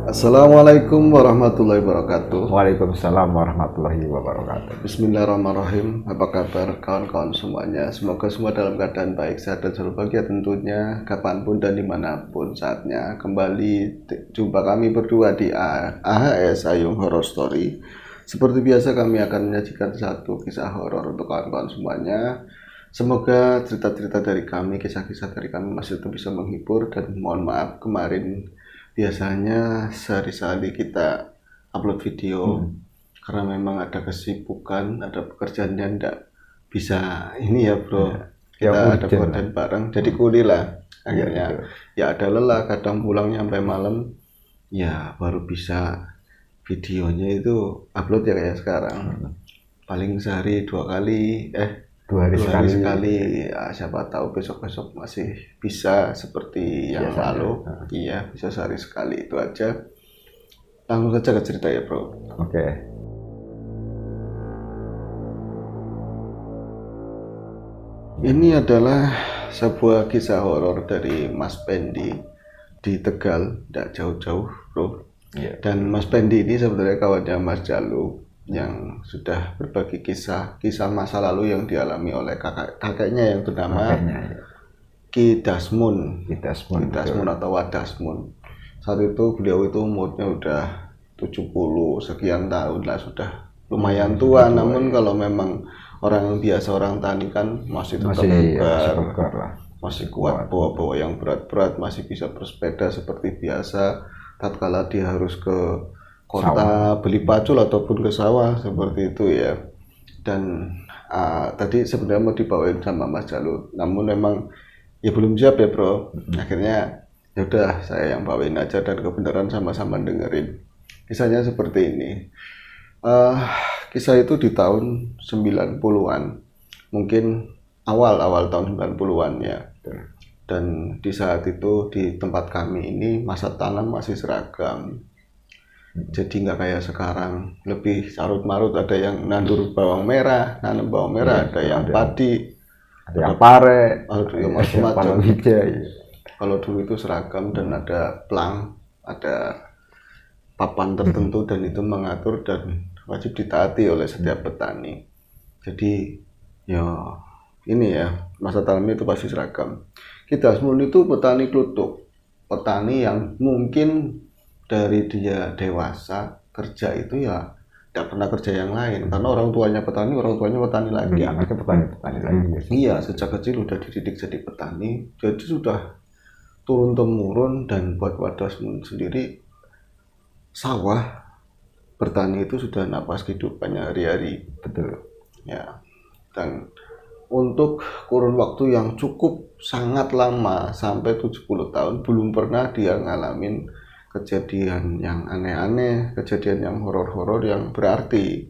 Assalamualaikum warahmatullahi wabarakatuh. Waalaikumsalam warahmatullahi wabarakatuh. Bismillahirrahmanirrahim. Apa kabar kawan-kawan semuanya? Semoga semua dalam keadaan baik, sehat dan selalu bahagia tentunya, kapanpun dan dimanapun saatnya. Kembali jumpa kami berdua di AHS Ayung Horror Story. Seperti biasa kami akan menyajikan satu kisah horor untuk kawan-kawan semuanya. Semoga cerita-cerita dari kami, kisah-kisah dari kami masih tetap bisa menghibur. Dan mohon maaf kemarin biasanya sehari-hari kita upload video karena memang ada kesibukan, ada pekerjaan yang tidak bisa ini ya bro, kita ada konten bareng jadi kuli lah akhirnya ya ada lelah, kadang pulang sampai malam ya baru bisa videonya itu upload ya kayak sekarang paling sehari dua hari sekali ya, siapa tahu besok-besok masih bisa seperti yang lalu. Iya, bisa sehari sekali, itu aja. Langsung saja ke cerita ya bro. Oke. Ini adalah sebuah kisah horor dari Mas Pendi di Tegal, tidak jauh-jauh bro. Dan Mas Pendi ini sebenarnya kawannya Mas Jalu yang sudah berbagi kisah masa lalu yang dialami oleh kakeknya yang bernama Ki Dasmun atau Wadasmun. Saat itu beliau itu umurnya udah 70 sekian tahun lah, sudah lumayan tua. Namun kalau memang orang biasa, orang tani kan masih tetap bugar lah, masih kuat bawa-bawa yang berat-berat, masih bisa bersepeda seperti biasa. Tatkala dia harus ke kota beli pacul ataupun ke sawah seperti itu ya. Dan tadi sebenarnya mau dibawain sama Mas Jalu, namun memang ya belum siap ya bro. Akhirnya ya udah saya yang bawain aja dan kebenaran sama-sama dengerin. Kisahnya seperti ini. Kisah itu di tahun 90-an, mungkin awal tahun 90-an ya. Dan di saat itu di tempat kami ini masa tanam masih seragam. Jadi nggak kayak sekarang, lebih carut-marut, ada yang nandur bawang merah, nanam bawang merah, ada yang padi, ada yang pare, ada yang macam-macam. Kalau dulu itu seragam dan ada plang, ada papan tertentu dan itu mengatur dan wajib ditaati oleh setiap petani. Jadi ya ini ya, masa tanamnya itu pasti seragam. Ki Dasmun itu petani kluthuk, petani yang mungkin dari dia dewasa kerja itu ya tidak pernah kerja yang lain karena orang tuanya petani lagi. Anaknya petani lagi. Iya, sejak kecil udah dididik jadi petani, jadi sudah turun temurun. Dan buat Wadasmun sendiri sawah bertani itu sudah napas kehidupannya hari-hari. Betul. Ya. Dan untuk kurun waktu yang cukup sangat lama sampai 70 tahun belum pernah dia ngalamin kejadian yang aneh-aneh, kejadian yang horor-horor yang berarti.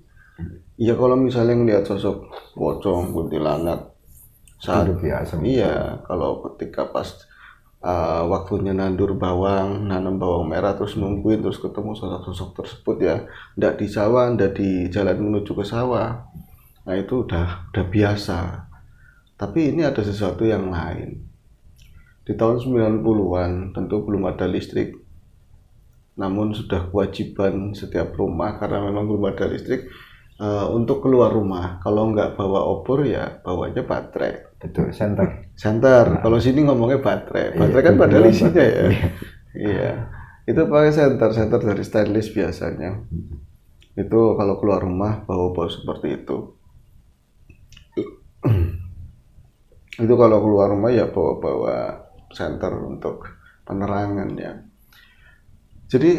Ya kalau misalnya ngelihat sosok pocong, kuntilanak saat biasa. Iya, kalau ketika pas waktunya nandur bawang, nanam bawang merah, terus nungguin terus ketemu sosok-sosok tersebut ya, ndak di sawah, ndak di jalan menuju ke sawah. Nah itu udah biasa. Tapi ini ada sesuatu yang lain. Di tahun 90-an tentu belum ada listrik. Namun sudah kewajiban setiap rumah karena memang belum ada listrik untuk keluar rumah. Kalau nggak bawa obor ya bawanya baterai. Betul, senter. Kalau sini ngomongnya baterai. Baterai kan pada isinya ya. Iya. Itu pakai senter dari stainless biasanya. Itu kalau keluar rumah bawa seperti itu. Itu kalau keluar rumah ya bawa senter untuk penerangan ya. Jadi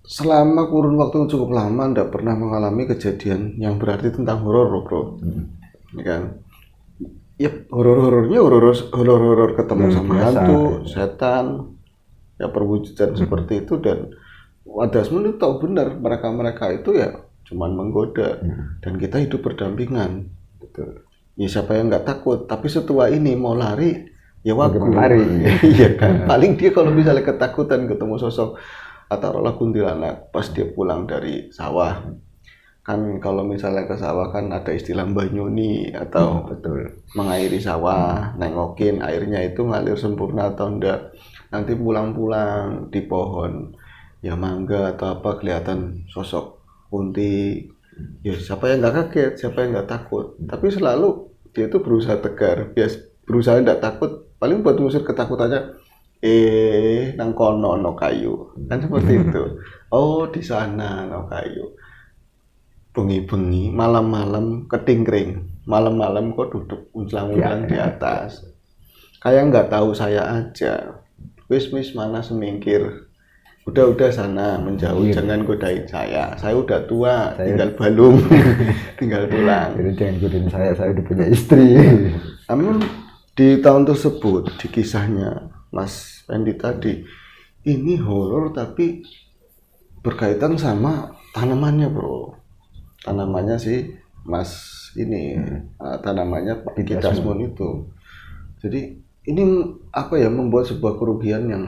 selama kurun waktu cukup lama tidak pernah mengalami kejadian yang berarti tentang horor bro. Ya kan? Ya horor-horornya horor ketemu sama hantu, setan, ya perwujudan seperti itu. Dan Wadasmun itu tahu benar mereka itu ya cuman menggoda dan kita hidup berdampingan. Betul. Ya siapa yang nggak takut? Tapi setua ini mau lari ya wagu. Iya kan? Paling dia kalau misalnya ketakutan ketemu sosok atau kuntilanak pas dia pulang dari sawah. Kan kalau misalnya ke sawah kan ada istilah banyuni atau mengairi sawah, nengokin airnya itu ngalir sempurna atau enggak. Nanti pulang-pulang di pohon ya mangga atau apa kelihatan sosok kunti, ya siapa yang nggak kaget, siapa yang nggak takut. Tapi selalu dia itu berusaha tegar, berusaha nggak takut, paling buat ngusir ketakutannya. Nang kono no kayu, kan seperti itu. Oh di sana no kayu. Bengi-bengi, malam-malam ketingkring, malam-malam kok duduk unclang-unclang di atas. Kayak nggak tahu saya aja. Wis mana semingkir. Udah sana menjauh, jangan godain saya. Saya udah tua, tinggal balung, tinggal tulang. Jadi jangan godain saya udah punya istri. Namun di tahun tersebut, di kisahnya Mas Fendi tadi, ini horor tapi berkaitan sama tanamannya, bro. Tanamannya sih Mas ini tanamannya Pak Kitasmun itu. Jadi ini apa ya, membuat sebuah kerugian yang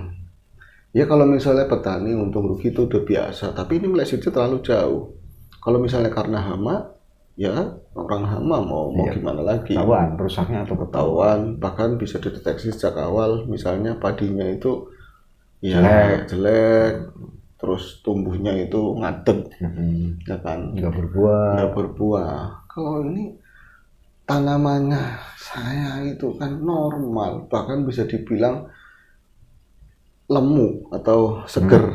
ya kalau misalnya petani untung rugi itu udah biasa, tapi ini melesetnya terlalu jauh. Kalau misalnya karena hama, ya orang hama mau gimana lagi? Ketahuan rusaknya atau ketahuan, bahkan bisa dideteksi sejak awal. Misalnya padinya itu ya jelek, terus tumbuhnya itu ngadeg, ya kan? Nggak berbuah. Kalau ini tanamannya saya itu kan normal, bahkan bisa dibilang lemu atau seger,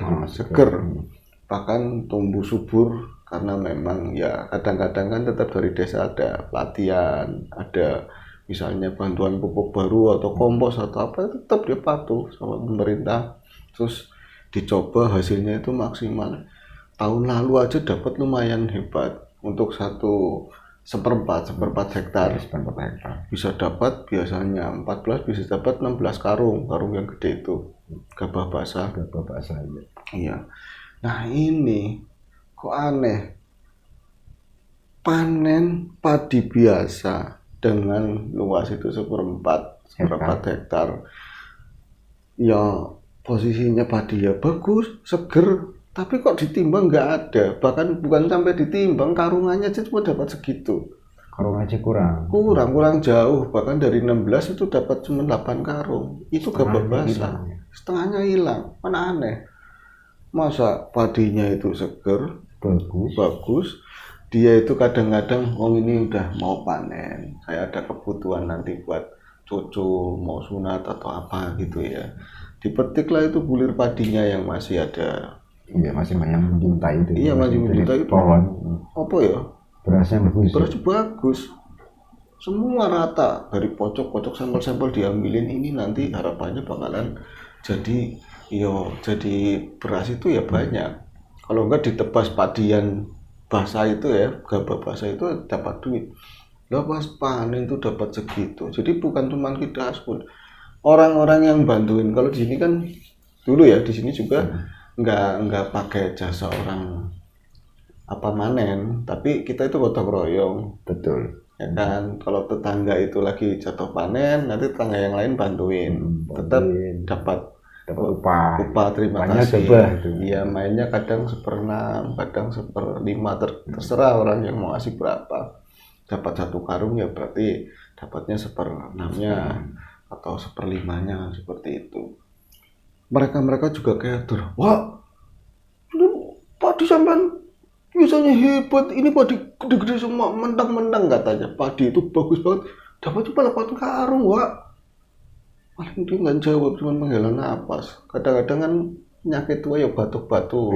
bahkan tumbuh subur karena memang ya kadang-kadang kan tetap dari desa ada pelatihan, ada misalnya bantuan pupuk baru atau kompos atau apa, tetap dia patuh sama pemerintah. Terus dicoba hasilnya itu maksimal. Tahun lalu aja dapat lumayan hebat untuk seperempat hektar. Bisa dapat biasanya 14, bisa dapat 16 karung yang gede itu. Gabah basah ya. Iya. Nah ini kok aneh. Panen padi biasa dengan luas itu seperempat hektar. Ya posisinya padi ya bagus, seger, tapi kok ditimbang nggak ada, bahkan bukan sampai ditimbang, karungannya aja cuma dapat segitu. Karung aja kurang jauh, bahkan dari 16 itu dapat cuma 8 karung. Itu gabah basah, setengahnya hilang. Mana aneh, masa padinya itu seger, bagus, dia itu kadang-kadang ini udah mau panen, saya ada kebutuhan nanti buat cucu mau sunat atau apa gitu ya, dipetiklah itu bulir padinya yang masih ada. Iya, masih banyak menjuntai itu. Iya, masih menjuntai itu. Pohon. Apa ya? Berasnya bagus. Semua rata, dari pojok-pojok sampel-sampel diambilin. Ini nanti harapannya bakalan jadi beras itu ya banyak. Kalau enggak ditebas padian basah itu ya, gabah basah itu dapat duit. Lah pas panen itu dapat segitu. Jadi bukan cuma kita pun, orang-orang yang bantuin. Kalau di sini kan dulu ya, di sini juga nggak pakai jasa orang apa manen, tapi kita itu gotong royong. Betul. Ya kan, kalau tetangga itu lagi jatuh panen, nanti tetangga yang lain bantuin. Tetap dapat upah terima kasih. Iya, mainnya kadang 1/6, kadang 1/5, terserah orang yang mau ngasih berapa. Dapat 1 karung ya berarti dapatnya 1/6-nya atau 1/5-nya, seperti itu. Mereka juga kayak wah, ini padi sampean biasanya hebat, ini padi gede-gede semua, mentang-mentang katanya padi itu bagus banget, dapat cuma 8 karung, wah. Paling dia nggak jawab, cuma menghela napas. Kadang-kadang kan penyakit tua ya batuk-batuk,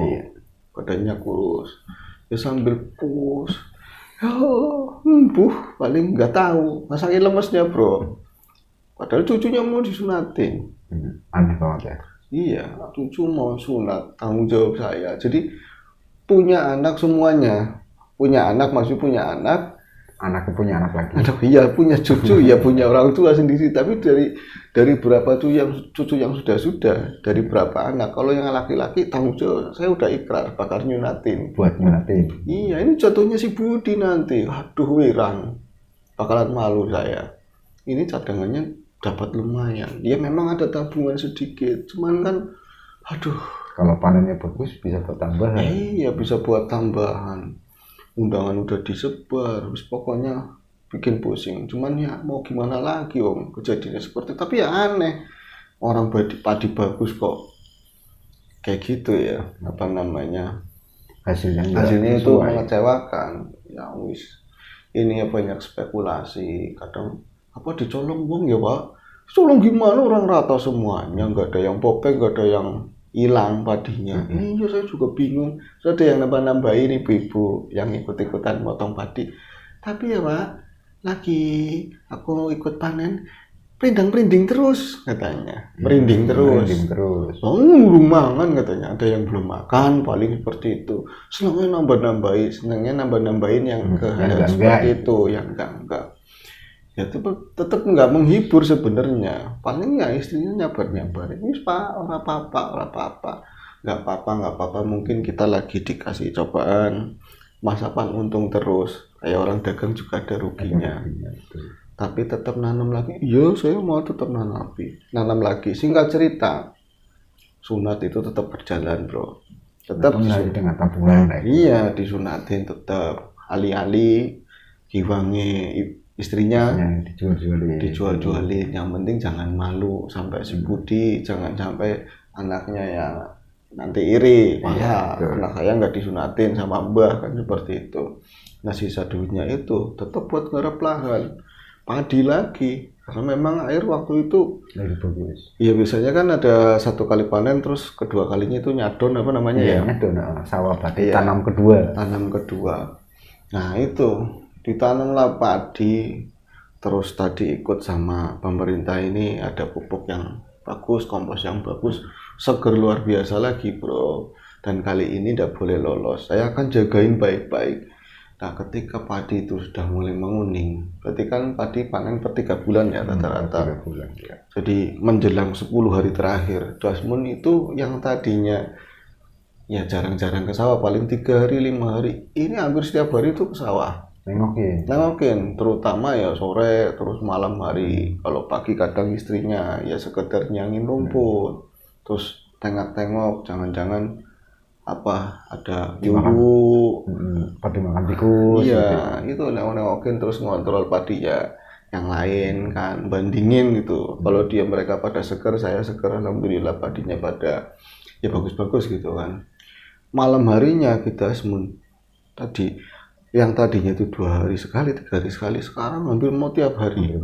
badannya kurus, ya sambil pus, paling nggak tahu, masangin lemesnya bro. Padahal cucunya mau disunatin. Aneh banget ya. Iya, cucu mau sunat, tanggung jawab saya. Jadi punya anak semuanya, maksudnya punya anak, anaknya punya anak lagi. Iya, punya cucu, ya punya orang tua sendiri. Tapi dari berapa cucu yang sudah dari berapa anak. Kalau yang laki-laki tanggung jawab, saya udah ikrar bakal nyunatin. Buat nyunatin. Iya, ini jatuhnya si Budi nanti. Aduh, wirang, bakalan malu saya. Ini cadangannya dapat lumayan. Dia memang ada tabungan sedikit, cuman kan, aduh. Kalau panennya bagus bisa buat tambahan. Iya, bisa buat tambahan. Undangan udah disebar, pokoknya bikin pusing. Cuman ya mau gimana lagi kejadiannya seperti. Tapi ya aneh, orang padi bagus kok kayak gitu ya, apa namanya, Hasilnya juga hasilnya itu sesuai. mengecewakan. Ya wis, ini ya banyak spekulasi, kadang apa dicolong wong ya Pak, colong gimana, orang rata semuanya, nggak ada yang popek, nggak ada yang hilang padinya. Iya, saya juga bingung. Terus ada yang nambah-nambahin ibu-ibu yang ikut-ikutan motong padi, tapi ya Pak, lagi aku ikut panen perindang-perinding terus katanya, merinding terus. Merinding terus. Oh, belum makan katanya, ada yang belum makan, paling seperti itu. Senangnya nambah-nambahin yang yang seperti itu, yang enggak. Ya tetap nggak menghibur sebenarnya. Paling ya istrinya nyabar-nyabar. Ini Pak, ora apa-apa. Nggak apa-apa. Mungkin kita lagi dikasih cobaan, masapan untung terus. Kayak orang dagang juga ada ruginya. Tapi tetap nanam lagi. Iya, saya mau tetap nanam lagi. Singkat cerita, sunat itu tetap berjalan, bro. Tetap di tengah tabungan. Iya, disunatin tetap. Alih-alih giwangi istrinya dijual-jualin. Yang penting jangan malu sampai si budi, jangan sampai anaknya yang nanti iri. Wah, anak saya nggak disunatin sama mbah, kan seperti itu. Nah, sisa duitnya itu tetap buat garap lahan, padi lagi, karena memang air waktu itu lagi bagus. Iya, biasanya kan ada satu kali panen, terus kedua kalinya itu nyadon apa namanya ya? Nyadon, sawah padi, tanam kedua. Nah itu ditanamlah padi, terus tadi ikut sama pemerintah ini ada pupuk yang bagus, kompos yang bagus, seger luar biasa lagi bro. Dan kali ini tidak boleh lolos, saya akan jagain baik-baik. Nah, ketika padi itu sudah mulai menguning, berarti kan padi panen per 3 bulan ya rata-rata. 3 bulan ya. Jadi menjelang 10 hari terakhir, Dasmun itu yang tadinya ya jarang-jarang ke sawah, paling 3 hari, 5 hari, ini hampir setiap hari itu ke sawah. Nengokin, terutama ya sore, terus malam hari. Kalau pagi kadang istrinya ya sekedar nyangin rumput, terus tengok-tengok, jangan-jangan apa ada nyuruh padi makan tikus. Iya, itu nengokin terus ngontrol padi ya yang lain kan, bandingin gitu. Kalau mereka pada seger, saya seger, alhamdulillah padinya pada ya bagus-bagus gitu kan. Malam harinya kita tadi yang tadinya itu 2 hari sekali, 3 hari sekali, sekarang hampir mau tiap hari.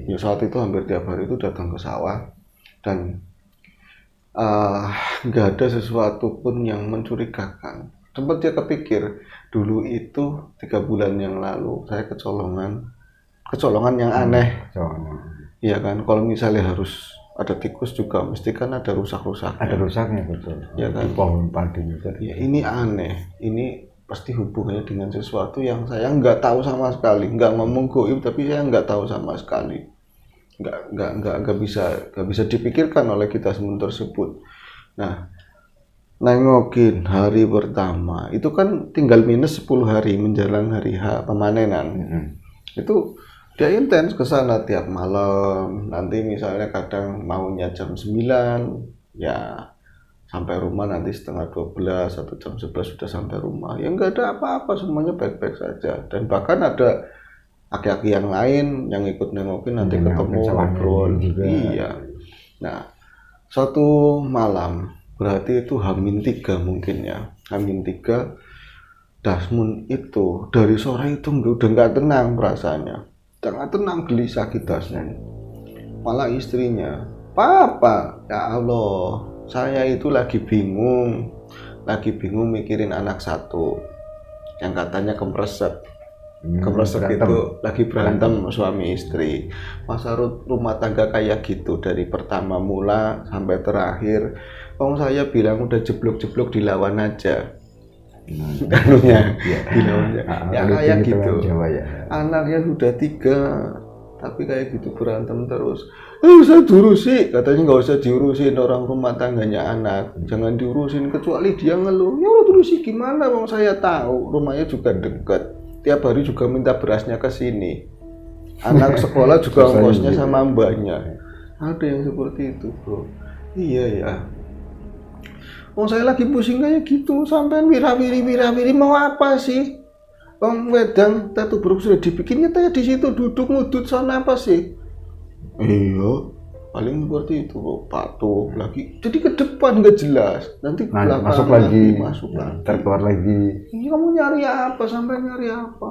Ya saat itu hampir tiap hari itu datang ke sawah, dan nggak ada sesuatu pun yang mencurigakan. Sempat dia kepikir dulu itu 3 bulan yang lalu saya kecolongan yang aneh. Iya kan, kalau misalnya harus ada tikus juga mesti kan ada rusak-rusaknya. Ada rusaknya betul. Ya kan, di pohon padi itu. Ya ini aneh, ini pasti hubungannya dengan sesuatu yang saya nggak tahu sama sekali. Nggak ngomong goib, tapi saya nggak tahu sama sekali. Nggak bisa dipikirkan oleh kita semua tersebut. Nah, nengokin hari pertama itu kan tinggal minus 10 hari menjelang hari H pemanenan. Itu dia intens ke sana tiap malam. Nanti misalnya kadang maunya jam 9, ya sampai rumah nanti setengah 12 atau jam 11 sudah sampai rumah. Ya nggak ada apa-apa, semuanya baik-baik saja. Dan bahkan ada aki-aki yang lain yang ikut nengokin, nanti ketemu ngobrol. Iya. Nah, suatu malam, berarti itu H-3 mungkin ya. H-3, Dasmun itu dari sore itu udah nggak tenang perasaannya. Sangat tenang, gelisah kita Dasmun. Malah istrinya, Papa, ya Allah, saya itu lagi bingung mikirin anak satu yang katanya kempreset itu lagi berantem suami istri. Masa rumah tangga kayak gitu dari pertama mula sampai terakhir. Saya bilang udah jeblok-jeblok dilawan aja. Dilawan aja. Ya kayak gitu. Anaknya sudah 3, tapi kayak gitu berantem terus. Usah diurusi, katanya nggak usah diurusin orang rumah tangganya anak. Jangan diurusin, kecuali dia ngeluh. Ya udah diurusi gimana? Saya tahu rumahnya juga dekat. Tiap hari juga minta berasnya ke sini. Anak sekolah juga ongkosnya sama mbaknya. Ada yang seperti itu, bro. Iya ya. Saya lagi pusing kayak gitu, sampean wirawiri mau apa sih? Wedang tatu buruk sudah dibikinnya, tanya di situ duduk ngudut sana apa sih? Iya. paling seperti itu bro, patuh lagi jadi ke depan nggak jelas, nanti Nah, belakang masuk lagi, masuk lagi. terkeluar lagi. Ini kamu nyari apa, sampai nyari apa?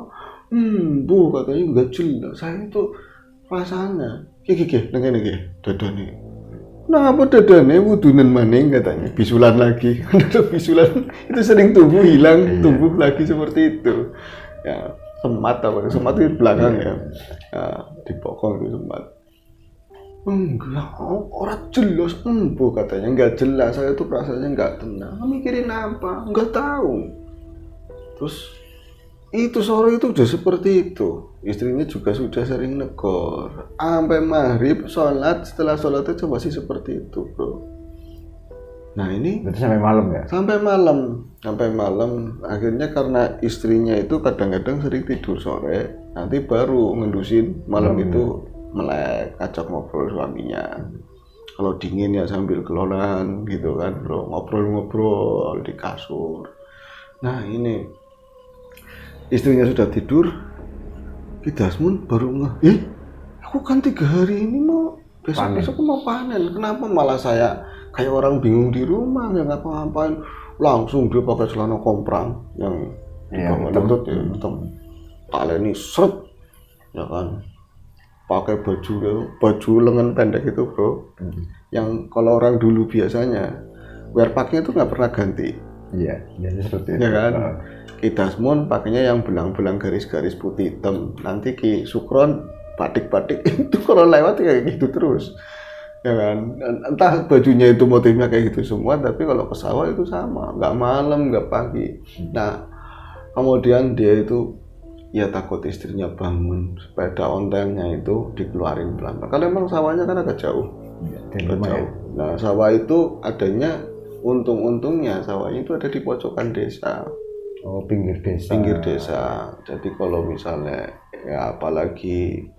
Bu katanya nggak jelas. Saya itu rasanya kiki nengke dada nih. Nah apa dada nih wudunan maning katanya, bisulan lagi. Ada bisulan itu sering tumbuh hilang, tumbuh lagi seperti itu. Ya semat itu di belakang ya, di bokong itu semat. Enggak, orang jelas bu katanya nggak jelas, saya tuh rasanya nggak tenang. Mikirin apa? Nggak tahu. Terus itu sore itu udah seperti itu, istrinya juga sudah sering negor sampai maghrib sholat, setelah sholat itu masih seperti itu bro. Nah ini Berarti sampai malam ya? sampai malam akhirnya karena istrinya itu kadang-kadang sering tidur sore, nanti baru ngendusin malam itu melek, ajak ngobrol suaminya. Kalau dingin ya sambil kelolan gitu kan bro, ngobrol-ngobrol di kasur. Nah ini istrinya sudah tidur, Kidasmun baru aku kan 3 hari ini mau besok mau panen, kenapa malah saya kayak orang bingung di rumah nggak ngapa-ngapain, langsung dia pakai celana komprang yang lutut ya, taleni seret ya kan, pakai baju lengan pendek itu bro, yang kalau orang dulu biasanya wear packnya itu nggak pernah ganti. Iya, biasanya seperti itu. Ya kan? Kidasmun pakainya yang belang-belang garis-garis putih hitam. Nanti Ki Sukron batik-batik itu kalau lewat kayak gitu terus. Ya kan? Entah bajunya itu motifnya kayak gitu semua, tapi kalau ke sawah itu sama, nggak malam, nggak pagi. Nah, kemudian dia itu ya takut istrinya bangun, sepeda ontelnya itu dikeluarin pelan-pelan. Kalau emang sawahnya kan agak jauh. Agak jauh. Nah, sawah itu adanya untung-untungnya sawahnya itu ada di pojokan desa. Oh, pinggir desa. Pinggir desa. Jadi kalau misalnya ya apalagi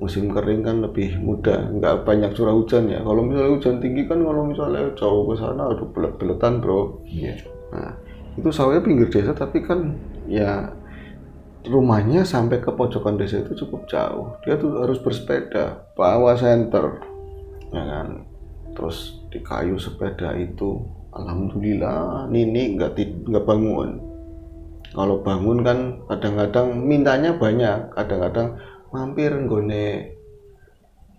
musim kering kan lebih mudah, nggak banyak curah hujan ya. Kalau misalnya hujan tinggi kan, kalau misalnya jauh ke sana aduh belet-beletan bro. Iya. Nah itu sawahnya pinggir desa, tapi kan ya rumahnya sampai ke pojokan desa itu cukup jauh. Dia tuh harus bersepeda, bawa senter, ya kan. Terus di kayu sepeda itu, alhamdulillah Nini nggak bangun. Kalau bangun kan kadang-kadang mintanya banyak, kadang-kadang mampir nggone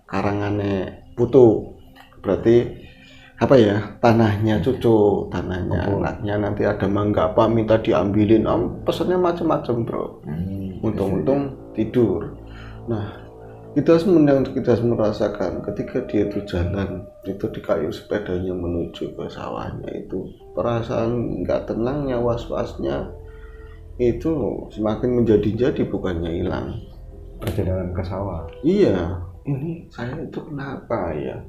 karangane putu, berarti apa ya, tanahnya cucu, tanahnya anaknya nanti ada mangga apa minta diambilin, pesannya macam-macam bro. Untung-untung tidur. Nah kita merasakan ketika dia itu jalan itu di kayu sepedanya menuju ke sawahnya, itu perasaan nggak tenangnya, was-wasnya itu semakin menjadi-jadi bukannya hilang. Perjalanan ke sawah. Iya, ini saya itu kenapa ya?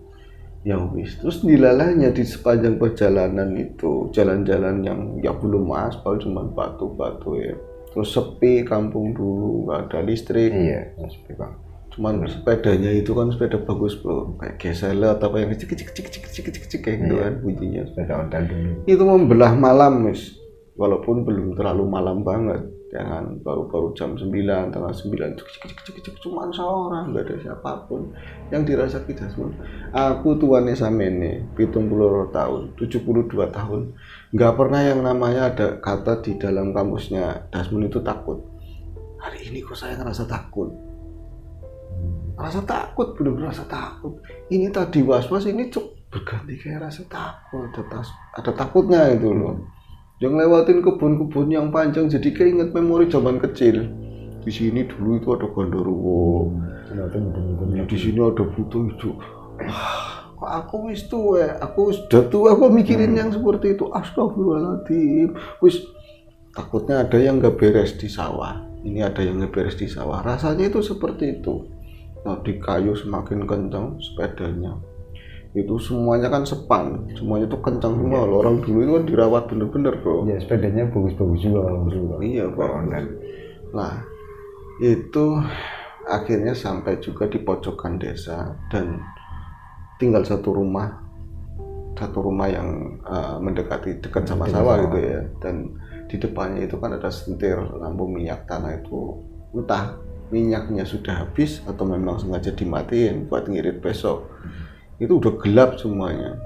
Ya wis, terus dilalahnya di sepanjang perjalanan itu jalan-jalan yang ya belum aspal, cuma batu-batu ya. Terus sepi kampung dulu, nggak ada listrik. Iya, sepi bang. Cuman sepedanya itu kan sepeda bagus bro, kayak gesel atau apa yang kecik kayak gitu kan bunyinya. Sepeda ontel dulu. Itu membelah malam mis, walaupun belum terlalu malam banget, jangan baru jam 9, tengah 9, cuman seorang, nggak ada siapapun yang dirasa Kidasmun. Aku tuannya samene 72 tahun, 72 tahun, nggak pernah yang namanya ada kata di dalam kamusnya Dasmun itu takut. Hari ini kok saya ngerasa takut. Rasa takut, belum rasa takut. Ini tadi was-was, ini berganti kayak rasa takut. Ada takutnya itu loh. Yang lewatin kebun-kebun yang panjang, jadi keinget memori zaman kecil. Di sini dulu itu ada gondoruo. Di sini ada butuh hijau. Kok aku wis tua, aku sudah tua, aku mikirin yang seperti itu. Astagfirullahaladzim. Wis takutnya ada yang nggak beres di sawah. Ini ada yang nggak beres di sawah. Rasanya itu seperti itu. Nah, di kayu semakin kencang sepedanya. Itu semuanya kan sepan, semuanya itu kencang semua. Orang dulu itu kan dirawat bener-bener bro. Iya, sepedanya bagus-bagus juga. Iya bro. Nah, itu akhirnya sampai juga di pojokan desa dan tinggal satu rumah yang mendekati dekat sama sawah gitu ya. Dan di depannya itu kan ada sentir lampu minyak tanah itu, entah minyaknya sudah habis atau memang sengaja dimatiin buat ngirit besok. itu udah gelap semuanya.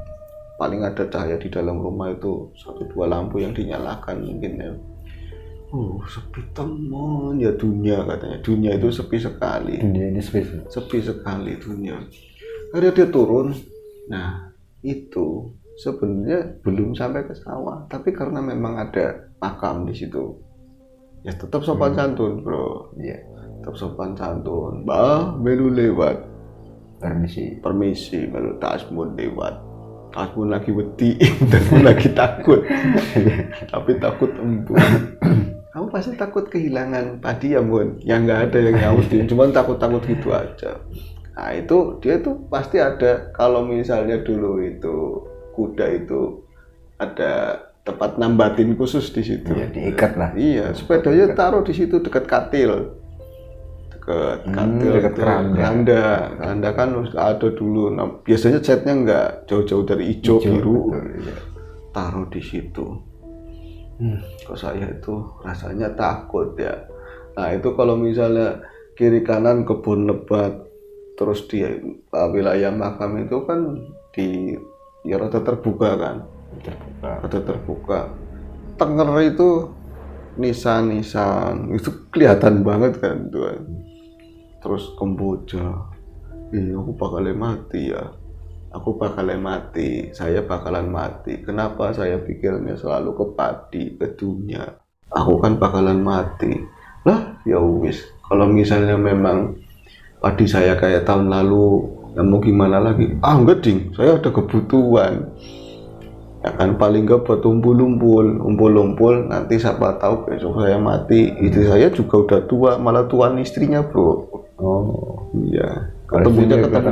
Paling ada cahaya di dalam rumah itu 1-2 lampu yang dinyalakan mungkin ya. Sepi teman ya dunia katanya. Dunia itu sepi sekali. Dunia ini spesial. Sepi sekali dunia. Akhirnya dia turun. Nah, itu sebenarnya belum sampai ke sawah, tapi karena memang ada makam di situ. Ya tetap sopan santun, Bro. Iya. Tetap sopan santun. Mbah, melu lewat. Permisi, melu tasmun lewat. Tasmun lagi wedi, tasmun lagi takut. Tapi takut embun. Kamu pasti takut kehilangan padi ya, Mun? Ya nggak ada yang nyautin, cuman takut-takut gitu aja. Nah itu dia tuh pasti ada. Kalau misalnya dulu itu kuda itu ada tempat nambatin khusus di situ. Ya, diikat lah. Iya, sepedanya taruh di situ dekat katil. Dekat keranda. Keranda kan ada dulu. Nah, biasanya catnya nggak jauh-jauh dari hijau biru. Betul, ya. Taruh di situ. Kok saya itu rasanya takut ya. Nah itu kalau misalnya kiri kanan kebun lebat, terus di wilayah makam itu kan di ya rada terbuka kan, rada terbuka. Tenger itu nisan-nisan itu kelihatan banget kan tuh. Terus Kamboja, aku bakalan mati ya. Aku bakalan mati, saya bakalan mati. Kenapa saya pikirnya selalu ke padi, ke dunia? Aku kan bakalan mati. Lah, ya wis. Kalau misalnya memang padi saya kayak tahun lalu, ya mau gimana lagi? Enggak ding, saya ada kebutuhan. Ya kan paling enggak buat umpul-umpul. Nanti siapa tahu besok saya mati. Istri saya juga udah tua, malah tuan istrinya, Bro. Oh, iya. Ketemu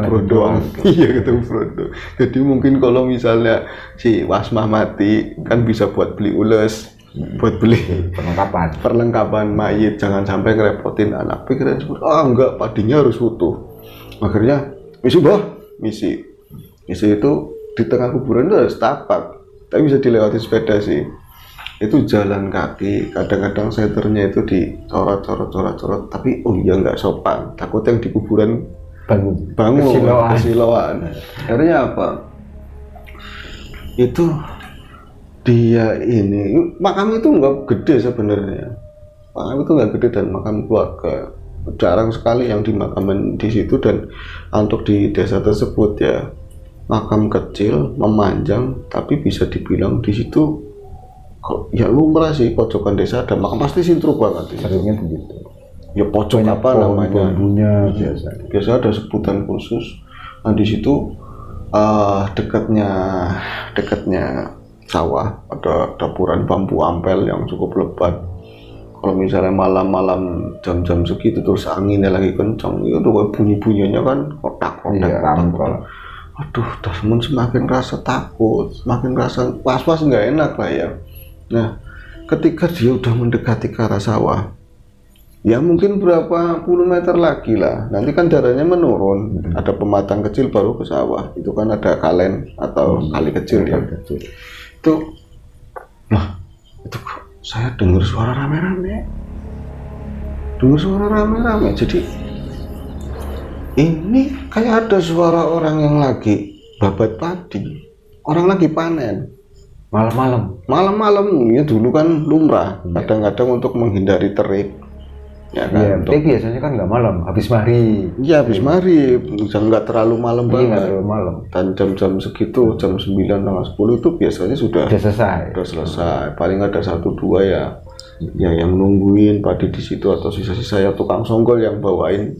Brodo. Iya, ketemu Brodo. Jadi mungkin kalau misalnya si Wasmah mati kan bisa buat beli ules, buat beli perlengkapan mayit, jangan sampai ngerepotin anak. Pikiran seperti enggak, padinya harus utuh. Akhirnya misi itu di tengah kuburan itu ada setapak, tapi bisa dilewati sepeda sih. Itu jalan kaki, kadang-kadang senternya itu dicorot, tapi nggak sopan, takut yang di kuburan bangun kesiloan. Akhirnya apa? Itu dia ini makam itu nggak gede sebenarnya. Makam itu nggak gede dan makam keluarga. Jarang sekali yang dimakamin di situ, dan untuk di desa tersebut ya makam kecil memanjang, tapi bisa dibilang di situ ya lumrah sih, pojokan desa ada makam pasti sintruk banget. Seringnya begitu. Ya pojok apa namanya? Bambunya biasa ada sebutan khusus. Nah di situ dekatnya sawah ada dapuran bambu ampel yang cukup lebat. Kalau misalnya malam-malam jam-jam segitu terus anginnya lagi kencang, itu bunyi-bunyinya kan kotak-kotak. Aduh, temen semakin rasa takut, semakin rasa was-was, nggak enak lah ya. Nah, ketika dia udah mendekati ke arah sawah, ya mungkin berapa puluh meter lagi lah, nanti kan daerahnya menurun, ada pematang kecil baru ke sawah, itu kan ada kalen atau kali kecil ya. Itu kok saya dengar suara rame-rame, jadi ini kayak ada suara orang yang lagi babat padi, orang lagi panen. Malam-malam ya dulu kan lumrah, kadang-kadang untuk menghindari terik. Ya kan, terik biasanya kan nggak malam, habis maghrib. Iya, habis maghrib, nggak terlalu malam banget. Nggak terlalu malam. Dan jam-jam segitu, jam 9 tengah 10 itu biasanya sudah selesai. Paling ada 1-2 ya yang nungguin padi di situ, atau sisa-sisa ya tukang songgol yang bawain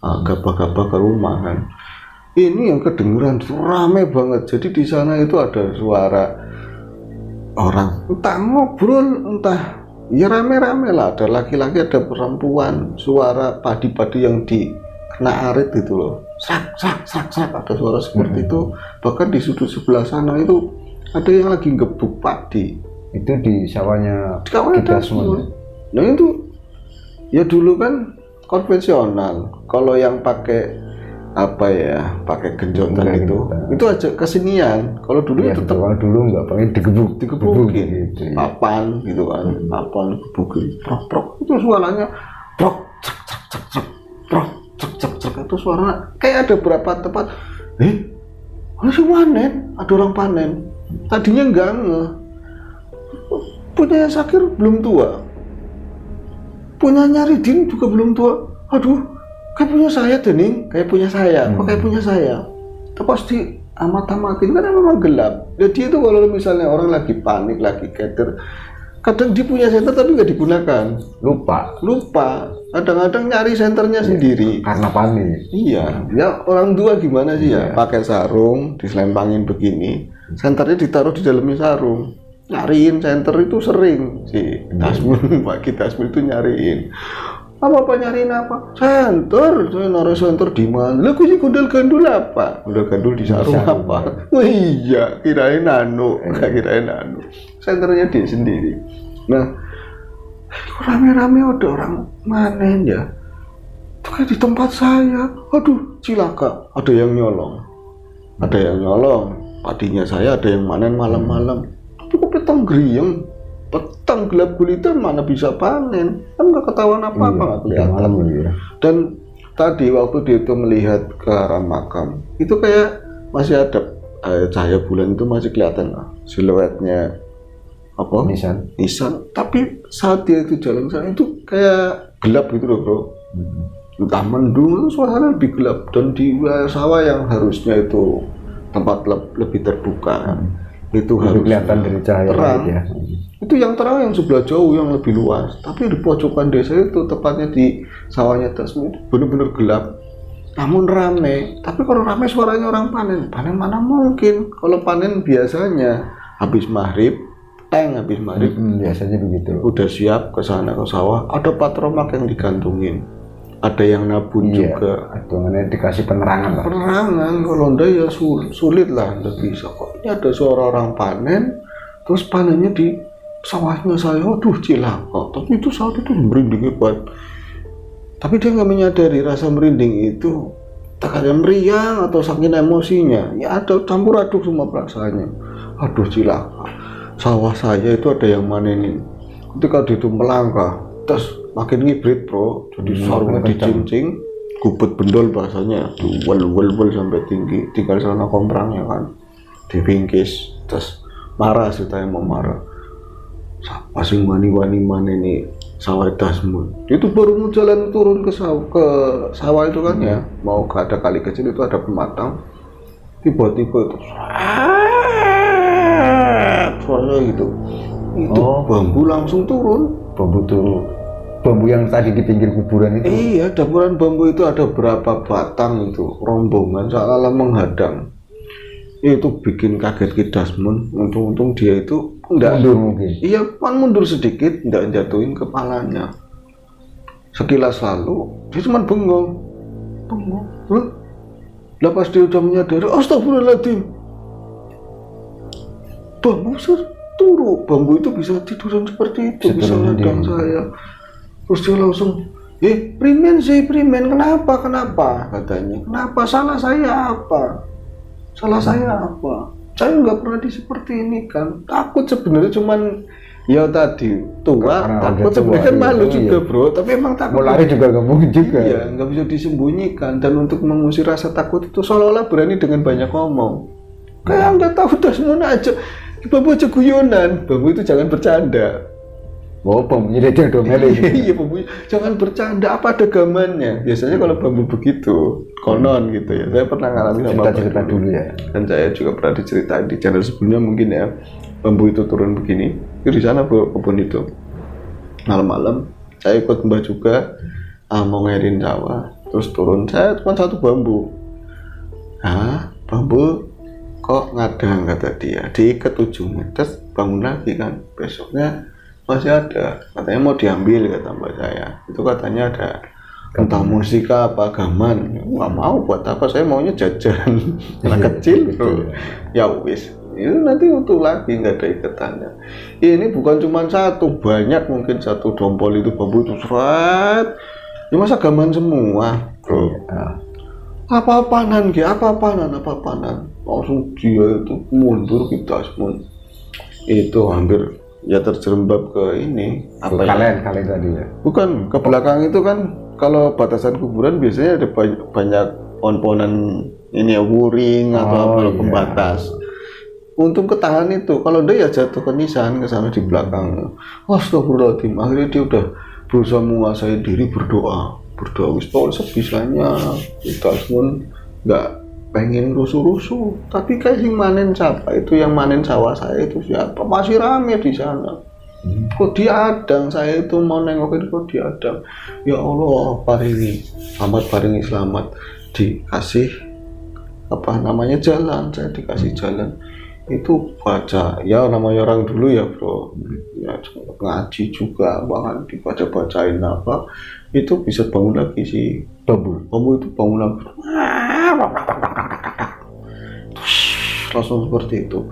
gabah-gabah ke rumah kan. Ini yang kedengeran rame banget. Jadi di sana itu ada suara orang entah ngobrol, entah ya rame-rame lah, ada laki-laki, ada perempuan, suara padi-padi yang dikena arit gitu loh, sak, ada suara seperti itu. Bahkan di sudut sebelah sana itu ada yang lagi ngebuk padi. Itu di sawahnya kita semua. Nah itu ya dulu kan konvensional. Kalau yang pakai pakai genjotan itu aja kesenian. Kalau dulu ya, itu kalau dulu nggak pakai digebukin gitu, papan gitu kan, papan gebukin, prok itu suaranya prok cek itu suara kayak ada berapa tempat. langsung panen, ada orang panen. Tadinya enggak ngeh. Punya Sakir belum tua, punya Ridin juga belum tua. Aduh, kayak punya saya Dening, kayak punya saya, kok kayak punya saya. Itu pasti amat-amatin kan memang gelap. Jadi itu kalau misalnya orang lagi panik, lagi keter, kadang dia punya senter tapi nggak digunakan. Lupa. Kadang-kadang nyari senternya sendiri. Karena panik. Iya, ya orang tua gimana sih ya? Pakai sarung, diselempangin begini, senternya ditaruh di dalamnya sarung. Nyariin senter itu sering si Dasmul, Pak Dasmul itu nyariin. Apa nyariin apa? Senter, saya naruh senter di mana? Lah sih gundul gandul apa? Gundul gandul di sarung apa? Oh iya, kirain nano, kirain nano. Senternya dia sendiri. Nah, rame-rame ada orang manen ya. Itu kayak di tempat saya. Aduh, cilaka. Ada yang nyolong. Padinya saya ada yang manen malam-malam. Tapi kok petang griyeng, petang gelap gulita mana bisa panen? Kan nggak ketahuan apa-apa, nggak kelihatan. Malam ya. Dan tadi waktu dia itu melihat ke arah makam, itu kayak masih ada cahaya bulan itu masih kelihatan lah siluetnya apa? Nisan. Tapi saat dia itu jalan sana itu kayak gelap gitu loh bro. Entah mendung, suasana lebih gelap dan di wilayah sawah yang harusnya itu tempat lebih terbuka. Itu harus kelihatan dari cahaya terang ya. Itu yang terang yang sebelah jauh yang lebih luas, tapi di pojokan desa itu tepatnya di sawahnya Dasmul itu benar-benar gelap namun rame. Tapi kalau rame suaranya orang panen mana mungkin. Kalau panen biasanya habis maghrib biasanya begitu. Udah siap ke sana ke sawah, ada patromak yang digantungin, ada yang nabun juga. Hitungannya dikasih penerangan lah. Kalau enggak ya sulit lah, enggak bisa kok. Ini ada suara orang panen, terus panennya di sawahnya saya. Waduh cilaka. Tapi itu saat itu merinding hebat. Tapi dia nggak menyadari rasa merinding itu takutnya meriang atau saking emosinya. Ya ada campur aduk semua perasaannya. Aduh cilaka. Sawah saya itu ada yang manenin. Ketika dia itu melangkah, terus makin ngibrit bro, jadi sarungnya dicincing, gubet bendol bahasanya, wel sampai tinggi, tinggal celana komprangnya kan, dibingkis, terus marah ceritanya mau marah. Siapa sih wani-wani mana nih sawah Dasmul? Itu baru mau jalan turun ke sawah itu kan ya, mau ke ada kali kecil itu ada pematang, tiba-tiba itu suaranya gitu, itu bambu langsung turun. Bambu yang tadi di pinggir kuburan itu. Iya, dapuran bambu itu ada berapa batang itu, rombongan seolah-olah menghadang. Itu bikin kaget Ki Dasmul. Untung dia itu enggak mundur mungkin. Iya, mundur sedikit, enggak jatuhin kepalanya. Sekilas lalu, dia cuma bengong. Lah pas dia udah menyadari, astagfirullahaladzim, bambu turu, bambu itu bisa tiduran seperti itu, bisa menghadang saya. Terus dia langsung, primen, kenapa katanya, kenapa, salah saya apa? Saya nggak pernah seperti ini kan. Takut sebenarnya cuman ya tadi tua, takut sebenarnya kan malu juga bro, tapi emang takut. Mau lari juga nggak mungkin juga. Iya, nggak bisa disembunyikan. Dan untuk mengusir rasa takut itu seolah-olah berani dengan banyak ngomong. Kayak nggak tahu Dasmul aja, bambu aja guyonan, bambu itu jangan bercanda. Bambunya dia domel itu. Iya, bambu jangan bercanda, apa ada gamannya. Biasanya kalau bambu begitu, konon gitu ya. Saya pernah ngalamin sama cerita dulu ya. Dan saya juga pernah diceritain di channel sebelumnya mungkin ya. Bambu itu turun begini, itu di sana kebun itu. Malam-malam saya ikut Mbah juga mau ngairin sawah, terus turun. Saya cuma satu bambu. Bambu kok ngadang kata dia, diikat ujungnya, terus bangun lagi kan. Besoknya masih ada, katanya mau diambil kata mbak saya. Itu katanya ada entah musika apa gaman. Nggak mau, buat apa, saya maunya jajan. Anak kecil bro. Ya wis, itu nanti utuh lagi, nggak ada ikatannya. Ini bukan cuma satu, banyak, mungkin satu dompol itu bambu itu seret. Ya masa gaman semua bro. Apa-apaanan. Langsung dia itu mundur Ki Dasmul. Itu hampir ya terjerembab ke ini apa kalian tadi ya? Bukan, ke belakang itu kan kalau batasan kuburan biasanya ada banyak pohon-pohonan ini ya wuring atau apa iya. pembatas. Untung ketahan itu, kalau dia ya jatuh ke nisan ke sana di belakang. Astagfirullahaladzim, akhirnya dia udah berusaha menguasai diri, berdoa wis pokoknya sebisanya. Kita pun nggak pengen rusuh-rusuh, tapi kayak yang manen siapa itu, yang manen sawah saya itu siapa, masih rame di sana. Kok diadang, saya itu mau nengokin kok diadang. Ya Allah, paringi selamat, dikasih apa namanya jalan, saya dikasih jalan. Itu baca, ya namanya orang dulu ya bro, ya ngaji juga, bahkan dibaca-bacain apa, itu bisa bangun lagi si bambu itu bangun lagi, langsung seperti itu.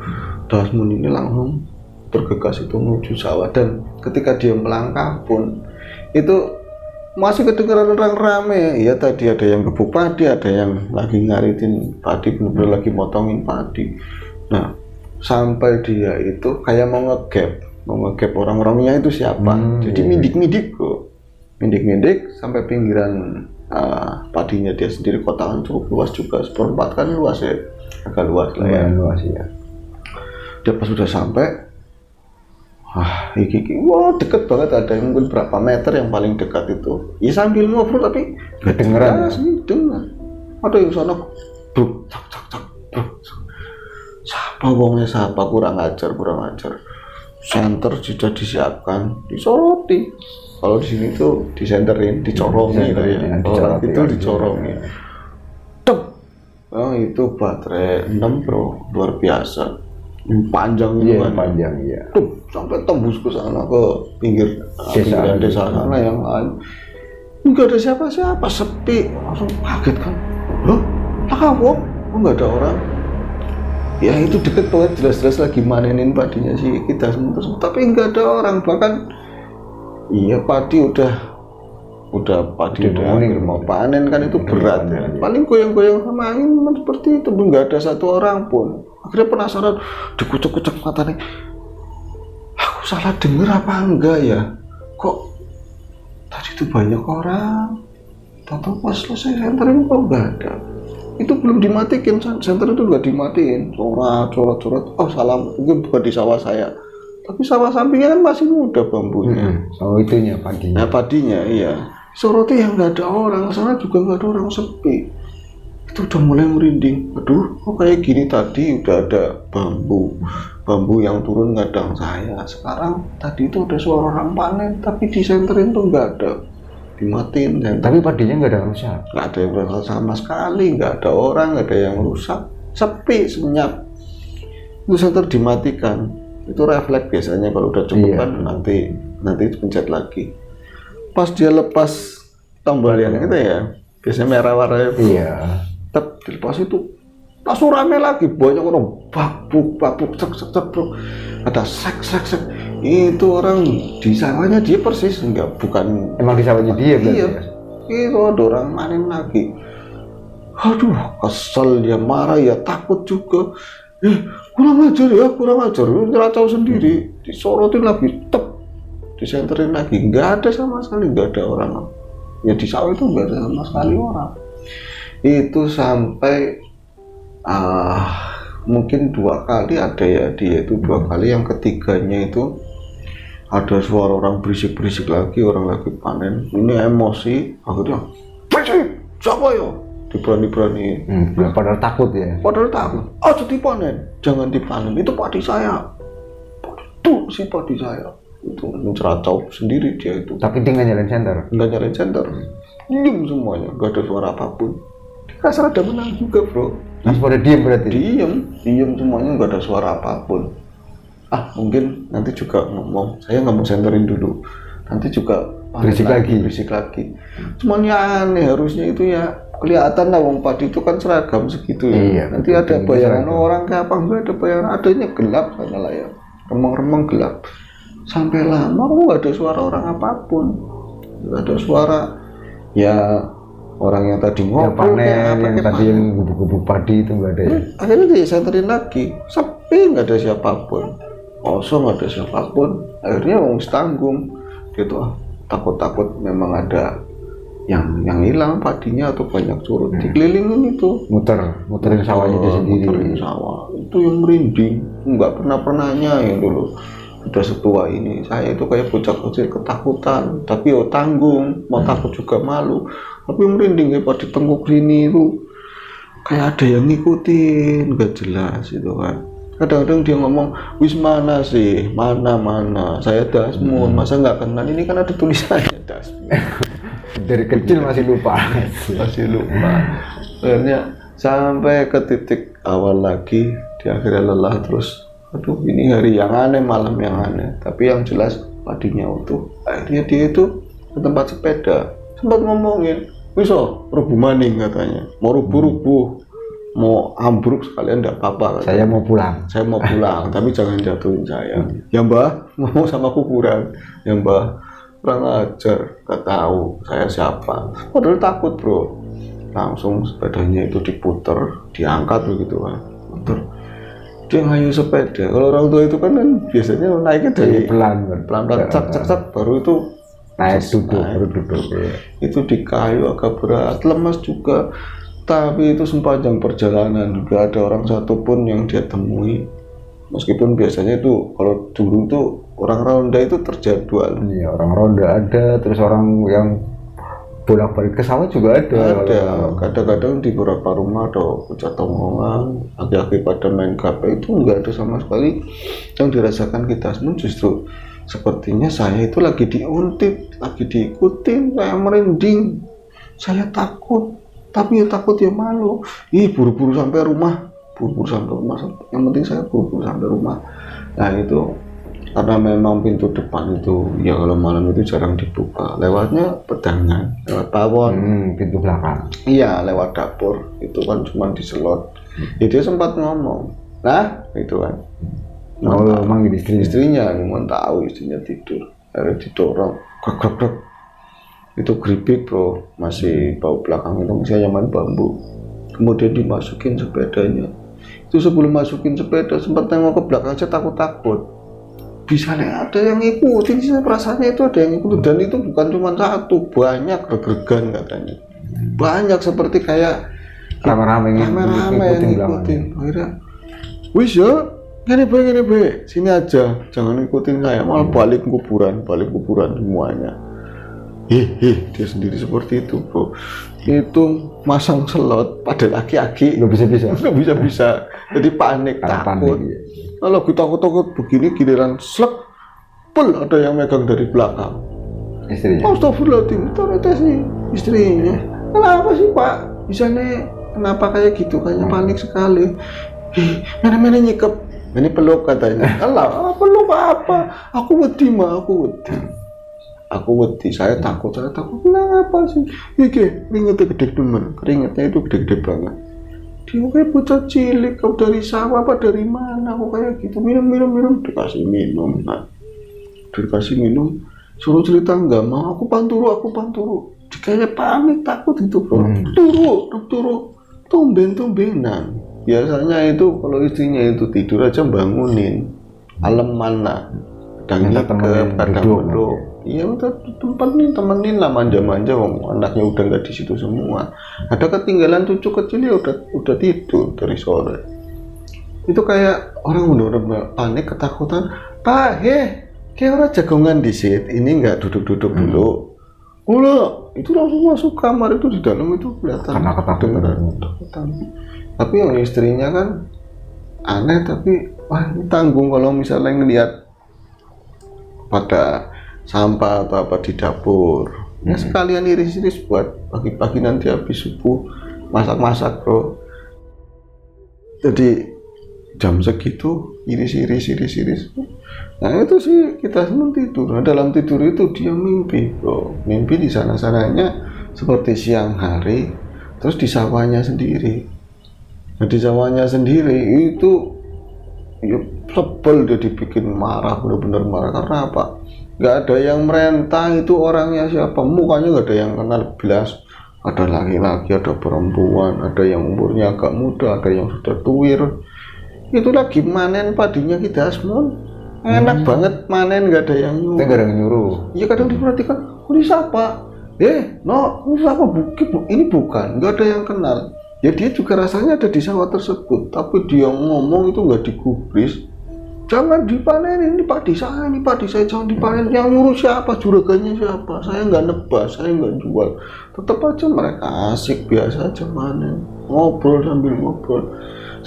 Dasmun ini langsung bergegas itu menuju sawah, dan ketika dia melangkah pun itu masih kedengaran orang rame ya. Tadi ada yang gebuk padi, ada yang lagi ngaritin padi, bener-bener lagi motongin padi. Nah sampai dia itu kayak mau ngegap orang-orangnya itu siapa. Jadi mindik sampai pinggiran padinya dia sendiri. Kotakan cukup luas juga, seperempat kan luas ya, agak luas lah ya. Luas ya. Dia pas sudah sampai, wah deket banget, ada yang mungkin berapa meter yang paling dekat itu. Ya sambil ngobrol tapi kedengeran. Dengar. Ada yang sana bruk cak siapa wongnya, siapa, kurang ajar. Senter sudah disiapkan, disoroti. Kalau di sini tuh disenterin, dicorongi lah ya. Kalau itu dicorongi. Tek. Oh itu baterai 6 bro, luar biasa. Panjang itu kan. Panjang iya. Sampai tembus ke sana, ke pinggir desa sana yang lain. Enggak ada siapa-siapa, sepi. Langsung kaget kan. Loh, kok enggak ada orang? Ya itu deket banget, jelas-jelas lagi manenin padinya sih kita semua, tapi enggak ada orang. Bahkan iya padi udah hampir mau panen kan, itu berat ya. Paling goyang-goyang sama angin seperti itu, enggak ada satu orang pun. Akhirnya penasaran, dikucek-kucek matanya, aku salah denger apa enggak ya, kok tadi itu banyak orang, tahu pas selesai senterin kok enggak ada. Itu belum dimatikan, senter itu juga dimatiin, coret, oh salah, mungkin bukan di sawah saya, tapi sawah sampingnya kan masih muda bambunya. Oh itunya padinya. Nah padinya iya, sorotnya yang nggak ada orang, sana juga nggak ada orang, sepi. Itu udah mulai merinding, aduh kok kayak gini, tadi udah ada bambu yang turun ngadang saya, sekarang tadi itu ada suara orang panen, tapi disenterin tuh nggak ada, dimatiin. Tapi padinya nggak ada rusak? Nggak ada yang rusak sama sekali, nggak ada orang, nggak ada yang rusak, sepi, senyap. Itu senter dimatikan, itu refleks biasanya kalau udah cukup kan, nanti pencet lagi. Pas dia lepas tombol yang itu ya, biasanya merah warnanya. Iya. Dilepas itu langsung rame lagi, banyak orang babuk cek bro, ada sek. Itu orang di sawahnya dia persis, bukan emang di sawahnya dia berarti. Iya, itu ada orang manen lagi. Aduh kesel dia, marah ya, takut juga. Kurang ajar, ngeracau sendiri, disorotin lagi, disenterin lagi, nggak ada sama sekali, nggak ada orang. Ya di sawah itu nggak ada sama sekali orang. Itu sampai mungkin 2 kali ada ya, dia itu 2 kali. Yang ketiganya itu ada suara orang berisik lagi, orang lagi panen. Ini emosi, akhirnya berisik, siapa ya? Diberani. Padahal takut ya. Padahal takut. Jangan dipanen, itu padi saya. Tuh si padi saya. Itu menceracau sendiri dia itu. Tapi dia nggak nyalain senter. Diam semuanya, nggak ada suara apapun. Rasa ada menang juga bro. Masih pada diem berarti? Diem semuanya, nggak ada suara apapun. Mungkin nanti juga ngomong, saya nggak mau senterin dulu, nanti juga berisik lagi. Cuman ya aneh, harusnya itu ya kelihatan lah, wong padi itu kan seragam segitu ya. Iya, nanti ada bayangan orang kayak apa, nggak ada bayangan, adanya gelap sana lah ya, remang-remang gelap. Sampai lama kok nggak ada suara orang apapun, nggak ada suara ya orang yang tadi ngobrol, yang tadi yang gubuk-gubuk padi itu nggak ada ya. Akhirnya disenterin lagi, sepi, nggak ada siapapun, kosong, nggak ada siapapun. Akhirnya wong tanggung gitu, takut memang ada yang hilang padinya atau banyak curut dikelilingin itu, muterin sawahnya dia sendiri. muterin sawah itu yang merinding, nggak pernahnya yang dulu sudah setua ini saya itu kayak bocah kecil ketakutan, tapi tanggung, mau takut juga malu, tapi merinding kayak pada tengkuk sini itu kayak ada yang ngikutin, gak jelas itu kan. Kadang-kadang dia ngomong, wis mana sih, mana saya Dasmun, masa nggak kenal, ini kan ada tulisannya Dasmun. Dari kecil masih lupa. Akhirnya sampai ke titik awal lagi, dia akhirnya lelah terus, aduh ini hari yang aneh, malam yang aneh, tapi yang jelas padinya utuh. Akhirnya dia itu ke tempat sepeda, sempat ngomongin, bisa rubuh maning katanya, mau rubuh mau ambruk sekalian enggak apa-apa. Saya mau pulang, tapi jangan jatuhin saya. Ya Mbah, ngomong sama kuburan. Ya Mbah, kurang ajar, gak tahu saya siapa. Padahal takut bro. Langsung sepedanya itu diputer, diangkat begitu kan. Puter. Dia ngayu sepeda. Kalau orang tua itu kan biasanya naiknya dari pelan-pelan, cak, baru itu naik duduk. Itu di kayu agak berat, lemas juga. Tapi itu sepanjang perjalanan juga ada orang satupun yang dia temui. Meskipun biasanya itu kalau dulu tuh orang ronda itu terjadwal. Iya, orang ronda ada, terus orang yang bolak-balik ke sawah juga ada. Kadang-kadang di beberapa rumah ada bocah tongkrongan, aki-aki pada main gape, itu enggak ada sama sekali. Yang dirasakan kita semua justru sepertinya saya itu lagi diuntit, lagi diikutin, saya merinding, saya takut. Tapi ya takut ya malu. Buru-buru sampai rumah. Yang penting saya buru-buru sampai rumah. Nah itu karena memang pintu depan itu ya kalau malam itu jarang dibuka. Lewatnya pedangan, lewat pawon. Pintu belakang. Iya, lewat dapur. Itu kan cuma diselot. Dia sempat ngomong. Nah, itu kan. Emang istrinya mau tahu istrinya tidur. Akhirnya didorong. Grek. Itu keripik bro, masih bau belakang itu masih anyaman bambu. Kemudian dimasukin sepedanya. Itu sebelum masukin sepeda sempat tengok ke belakang aja takut. Bisa ada yang ngikutin sih, perasaannya itu ada yang ngikutin, dan itu bukan cuma satu, banyak reg-regan katanya. Banyak seperti kayak rame-rame ngikutin. Akhirnya, wis ya, gini be, sini aja, jangan ngikutin saya, malah balik kuburan semuanya. Dia sendiri seperti itu bro. Itu masang selot pada laki-laki nggak bisa. Jadi panik, takut. Kalau kita takut begini giliran slek, ada yang megang dari belakang. Istrinya. Astagfirullahaladzim, ternyata sih istrinya. Kenapa sih Pak? Bisa nih, kenapa kayak gitu? Kayaknya panik sekali. Mana nyikep. Ini peluk katanya. Alah, peluk apa? Aku wedi. Saya takut. Kenapa sih? Keringetnya gede teman. Keringetnya itu gede banget. Dia kayak bocah cilik, kau dari sawah apa dari mana? Aku kayak gitu. Minum. Dikasih minum. Nah, dikasih minum. Suruh cerita nggak mau. Aku panturu. Kayak panik, takut gitu bro. Turu. Tumben-tumbenan. Biasanya itu kalau istrinya itu tidur aja bangunin. Aleman lah. Kadang duduk. Iya udah temenin lah, manja-manja, anaknya udah nggak di situ semua. Ada ketinggalan cucu kecil ya udah tidur dari sore. Itu kayak orang bener-bener panik, ketakutan. Pak, kayak orang jagongan di sit. Ini nggak duduk dulu. Itu langsung masuk kamar, itu di dalam itu kelihatan. Karena ketakutan. Tapi yang istrinya kan aneh, tapi ini tanggung kalau misalnya ngelihat pada sampah atau apa di dapur. Ya sekalian iris-iris buat pagi-pagi nanti habis subuh masak-masak bro. Jadi jam segitu iris. Nah itu sih kita sebelum tidur. Nah, dalam tidur itu dia mimpi bro. Mimpi di sana-sananya seperti siang hari, terus di sawahnya sendiri. Nah di sawahnya sendiri itu ya sebel, dia dibikin marah, benar-benar marah. Karena apa? Nggak ada yang merentah itu orangnya siapa, mukanya nggak ada yang kenal belas. Ada laki-laki, ada perempuan, ada yang umurnya agak muda, ada yang sudah tuir. Itu lagi manen padinya kita semua. Enak banget manen, nggak ada yang nyuruh. Nggak ada yang nyuruh. Ya kadang diperhatikan, ini siapa? no, ini apa ini bukan, nggak ada yang kenal. Ya dia juga rasanya ada di sawah tersebut, tapi dia ngomong itu nggak digubris. Jangan dipanen, ini padi saya jangan dipanen. Yang ngurus siapa, juragannya siapa? Saya nggak nebas, saya nggak jual. Tetap aja mereka asik biasa aja panen, ngobrol sambil ngobrol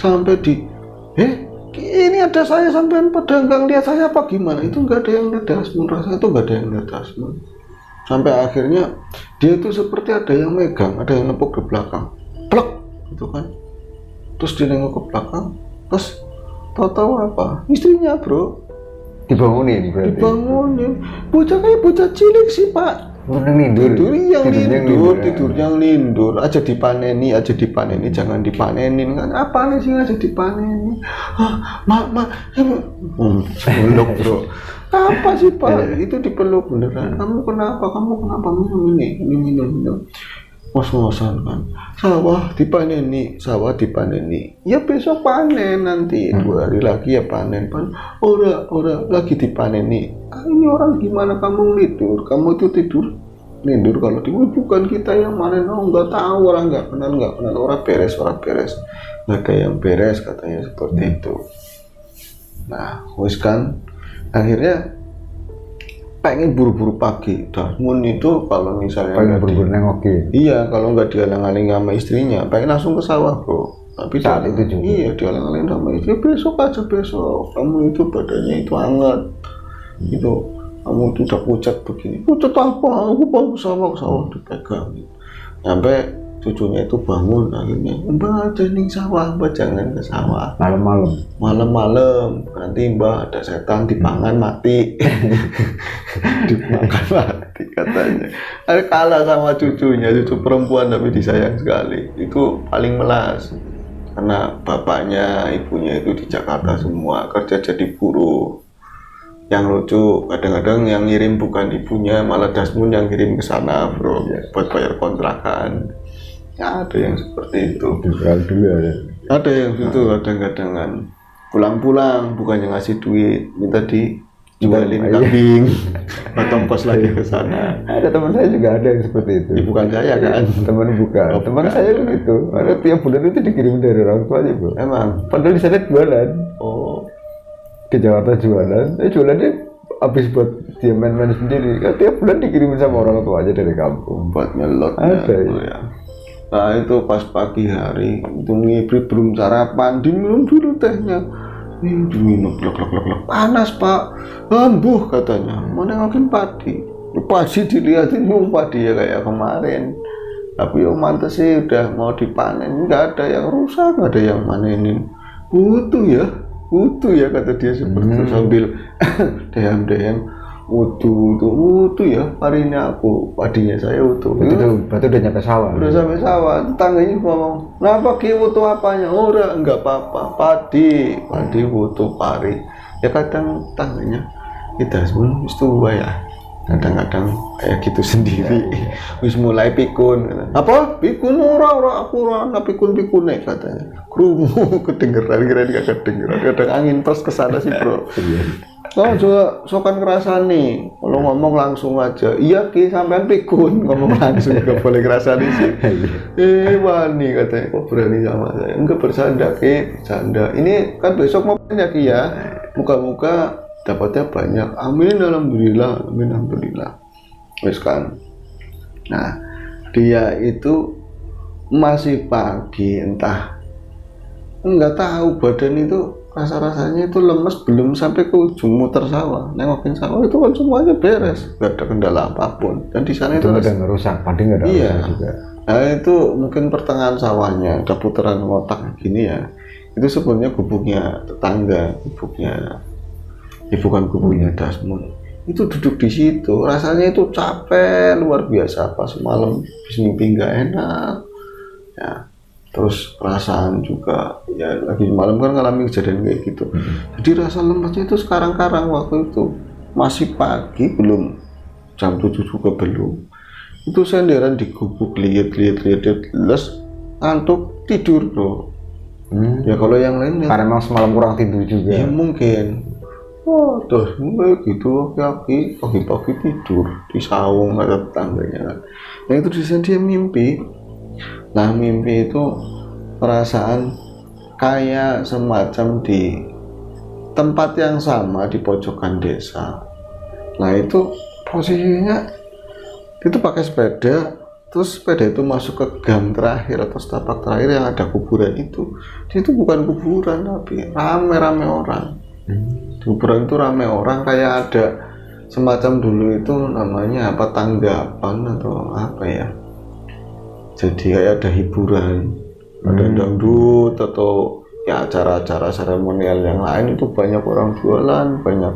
sampai di ini ada saya sampean pada nggak lihat saya apa gimana? Itu nggak ada yang lihat Dasmun, rasanya itu nggak ada yang lihat Dasmun. Sampai akhirnya dia itu seperti ada yang megang, ada yang nepuk ke belakang, plek gitu kan. Terus dia nengok ke belakang, terus tahu-tahu apa? Istrinya bro. Dibangunin berarti. Dibangunin. Bocah kayak bocah cilik sih pak. Tidurnya lindur. Aja dipaneni, jangan dipanenin kan? Apa sih aja dipaneni? Mak, peluk bro. Apa sih pak? Itu dipeluk beneran. Kamu kenapa? Minum ini. Ngos-ngosan kan, sawah dipaneni, ya besok panen nanti 2 hari lagi ya panen, ora lagi dipaneni. Ini orang gimana kamu tidur, kamu itu tidur kalau bukan kita yang panen, nggak tahu, orang nggak kenal, orang beres, nggak ada yang beres katanya seperti itu. Nah, wis kan, akhirnya pengen buru-buru pagi. Dasmun itu kalau misalnya pengen buru-buru nengokin. Iya, kalau nggak dihalang-halang sama istrinya, pengen langsung ke sawah bro. Tapi saat itu juga. Iya, dihalang-halang sama istri. Besok. Kamu itu badannya itu hangat. Itu kamu itu udah pucat begini. Pucat apa? Aku bawa sawah dipegang. Sampai cucunya itu bangun akhirnya, Mbak jangan sawah, Mbak jangan ke sawah. Malam-malam nanti Mbak ada setan dipangan mati. Dimakan mati katanya. Ada kalah sama cucunya, cucu perempuan tapi disayang sekali. Itu paling melas karena bapaknya, ibunya itu di Jakarta semua kerja jadi buruh. Yang lucu kadang-kadang yang ngirim bukan ibunya, malah Dasmun yang kirim ke sana bro, buat bayar kontrakan. Ya, ada yang seperti itu. Ada yang itu kadang-kadang pulang-pulang bukannya ngasih duit, minta dijualin kambing, potong kos lagi ke sana. Ada teman saya juga ada yang seperti itu. Ya, bukan saya kan? Teman saya kan itu. Ada tiap bulan itu dikirim dari orang tuanya bro. Emang? Padahal di sana jualan. Oh. Ke Jakarta jualan. Jualannya habis buat dia main-main sendiri. Kan tiap bulan dikirimin sama orang tua aja dari kampung. Buat nyelot. Ada ya. Nah itu pas pagi hari itu ngibrit belum sarapan, diminum dulu tehnya. Ini diminum blok panas pak, lambuh katanya. Mau nengokin padi dilihatin padi ya kayak kemarin. Tapi yang mantas sih udah mau dipanen, nggak ada yang rusak, nggak ada yang manenin. Utuh ya kata dia seperti itu sambil dem. Utuh ya, hari ini aku padinya saya utuh. Berarti udah nyampe sawah. Udah sampai sawah, tetangganya ngomong, kenapa ki utuh apanya? Enggak apa-apa, padi utuh pari. Ya kadang tetangganya kita semua tua ya, kadang-kadang kayak gitu sendiri. Wis mulai pikun. Apa? Pikun aku pikun katanya. Krumu kedengeran, kira gak kedengeran. Kadang angin terus kesana sih bro. Kalau juga sokan ngerasani, kalau ngomong langsung aja. Iya ki sampean pikun, ngomong langsung nggak boleh ngerasani sih. Wani katanya, kok berani sama saya? Enggak bercanda ki, bercanda. Ini kan besok mau ya ki ya. Muka-muka dapatnya banyak. Amin alhamdulillah. Wes kan. Nah dia itu masih pagi entah nggak tahu badan itu rasanya itu lemes belum sampai ke ujung muter sawah, nengokin sawah itu kan semuanya beres, nggak ada kendala apapun. Dan di sana itu nggak ada ngerusak, padi nggak ada rusak juga. Nah itu mungkin pertengahan sawahnya ada putaran ngotak gini ya. Itu sebenarnya gubuknya tetangga, bukan gubuknya Dasmun. Itu duduk di situ, rasanya itu capek luar biasa pas malam, habis mimpi nggak enak. Ya. Terus perasaan juga ya lagi malam kan ngalami kejadian kayak gitu. Jadi rasa lemesnya itu sekarang-karang waktu itu masih pagi, belum jam 7 juga belum. Itu senderan di gubuk lihat les ngantuk tidur bro. Ya kalau yang lain karena memang semalam kurang tidur juga. Ya mungkin Oh, terus kayak gitu laki-laki pagi-pagi tidur di saung ada tetangganya kan. Nah itu dia mimpi. Nah mimpi itu perasaan kayak semacam di tempat yang sama di pojokan desa. Nah itu posisinya itu pakai sepeda, terus sepeda itu masuk ke gang terakhir atau setapak terakhir yang ada kuburan itu. Itu bukan kuburan tapi rame-rame orang. Kuburan itu rame orang, kayak ada semacam dulu itu namanya apa, tanggapan atau apa ya, jadi kayak ada hiburan, ada dangdut atau ya acara-acara seremonial yang lain. Itu banyak orang jualan, banyak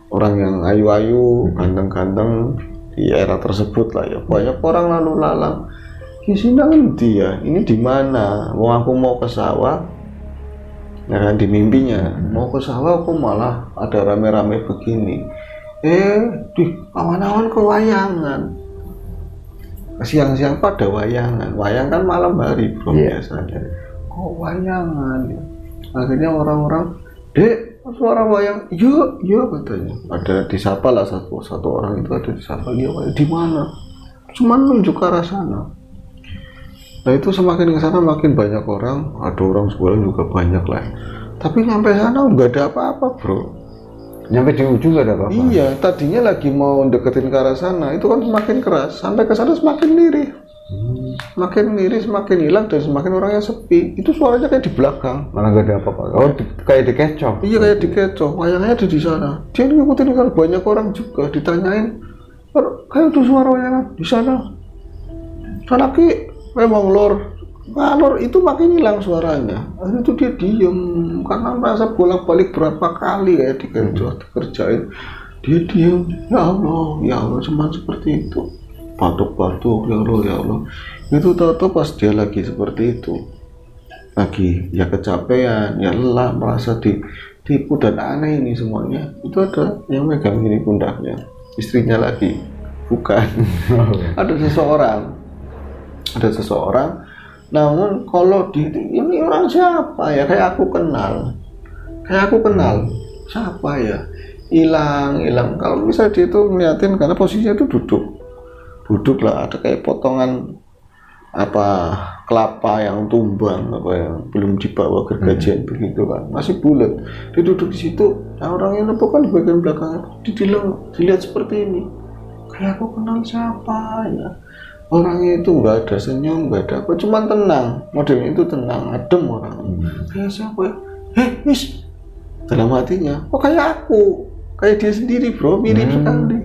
orang yang ayu-ayu, ganteng-ganteng di era tersebut lah ya. Banyak orang lalu lalang. Di sini nanti ya, ini di mana? Mau aku mau ke sawah. Ya kan, di mimpinya mau ke sawah kok malah ada rame-rame begini. Di awan-awan kewayangan. Siang-siang pada wayangan. Wayang kan malam hari bro, biasanya. Kok wayangan ya? Akhirnya orang-orang, "Dek, suara wayang." Iya katanya. Ada disapa lah satu orang itu, ada disapa. Iya, di mana? Cuman nunjuk ke arah sana. Nah itu semakin ke sana makin banyak orang, ada orang jualan juga banyak lah. Tapi nyampe sana nggak ada apa-apa bro. Nyampe di ujung nggak ada apa-apa. Iya, tadinya lagi mau deketin ke arah sana, itu kan semakin keras. Sampai ke sana semakin lirih, semakin lirih, semakin hilang dan semakin orangnya sepi. Itu suaranya kayak di belakang. Malah nggak ada apa-apa. Oh, kayak dikecoh. Iya kayak dikecoh. Wayangnya ada di sana. Dia ngikutin kan, banyak orang juga ditanyain. Kayak tuh suara wayangan di sana. Sana ki. Memang lor itu makin hilang suaranya. Akhirnya itu dia diem karena merasa bolak-balik berapa kali kayak dikerjain. Dia diem, ya Allah cuma seperti itu. Batuk-batuk, ya Allah. Itu tahu-tahu pas dia lagi seperti itu, lagi ya kecapean, ya lelah, merasa ditipu dan aneh ini semuanya. Itu ada yang megang ini pundaknya, istrinya lagi, bukan. Ada seseorang, namun kalau ini orang siapa ya, kayak aku kenal siapa ya, hilang. Kalau misalnya dia itu ngeliatin, karena posisinya itu duduk lah, ada kayak potongan apa kelapa yang tumbang, apa yang belum dibawa gergajian begitu kan, masih bulat, dia duduk di situ. Nah orang yang nepuk kan di bagian belakangnya, dilihat seperti ini, kayak aku kenal siapa ya. Orangnya itu nggak ada senyum, nggak ada apa, cuman tenang, modelnya itu tenang, adem orang. Kayak siapa ya? Wis, dalam hatinya, kayak aku, kayak dia sendiri bro, mirip sekali.